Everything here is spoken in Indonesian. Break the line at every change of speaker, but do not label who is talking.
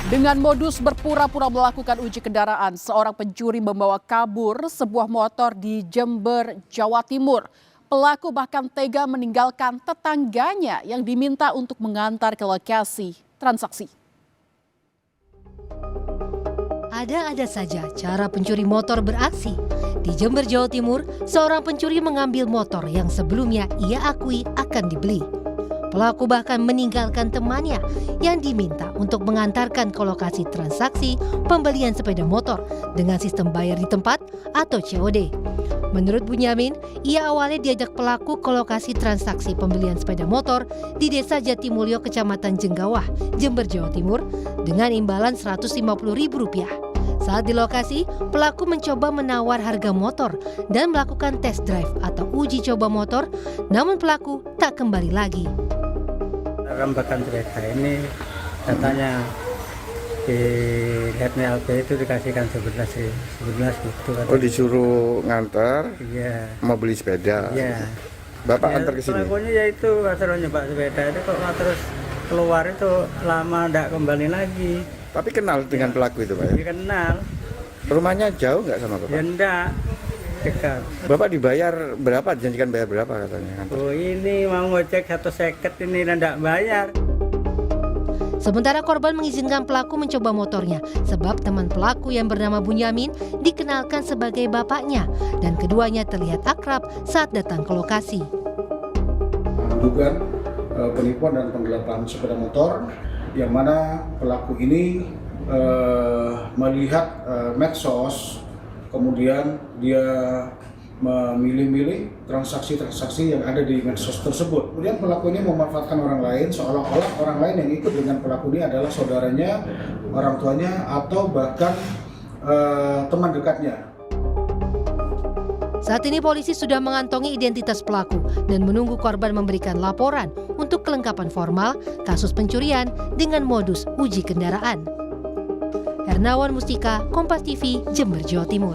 Dengan modus berpura-pura melakukan uji kendaraan, seorang pencuri membawa kabur sebuah motor di Jember, Jawa Timur. Pelaku bahkan tega meninggalkan tetangganya yang diminta untuk mengantar ke lokasi transaksi.
Ada-ada saja cara pencuri motor beraksi. Di Jember, Jawa Timur, seorang pencuri mengambil motor yang sebelumnya ia akui akan dibeli. Pelaku bahkan meninggalkan temannya yang diminta untuk mengantarkan ke lokasi transaksi pembelian sepeda motor dengan sistem bayar di tempat atau COD. Menurut Bunyamin, ia awalnya diajak pelaku ke lokasi transaksi pembelian sepeda motor di Desa Jatimulyo, Kecamatan Jenggawah, Jember, Jawa Timur dengan imbalan Rp150.000. Saat di lokasi, pelaku mencoba menawar harga motor dan melakukan test drive atau uji coba motor, namun pelaku tak kembali lagi.
Rembakan sepeda ini katanya di LP itu dikasihkan 11 gitu.
Oh, disuruh ngantar,
Iya.
mau beli sepeda.
Iya.
Bapak
Ya,
antar ke sini.
pelakunya ya itu asal nyoba sepeda itu kok terus keluar itu lama ndak kembali lagi.
Tapi kenal dengan pelaku itu, Pak ya?
Dikenal,
Rumahnya jauh nggak sama
ya
Bapak?
ndak dekat.
Bapak dibayar berapa? Janjikan bayar berapa katanya?
Oh ini mau ngecek 150 ini ndak bayar.
Sementara korban mengizinkan pelaku mencoba motornya sebab teman pelaku yang bernama Bunyamin dikenalkan sebagai bapaknya dan keduanya terlihat akrab saat datang ke lokasi.
Dugaan penipuan dan penggelapan sepeda motor yang mana pelaku ini melihat medsos, kemudian dia memilih-milih transaksi-transaksi yang ada di medsos tersebut. Kemudian pelaku ini memanfaatkan orang lain, seolah-olah orang lain yang ikut dengan pelaku ini adalah saudaranya, orang tuanya, atau bahkan teman dekatnya.
Saat ini polisi sudah mengantongi identitas pelaku dan menunggu korban memberikan laporan untuk kelengkapan formal kasus pencurian dengan modus uji kendaraan. Hernawan Mustika, Kompas TV, Jember, Jawa Timur.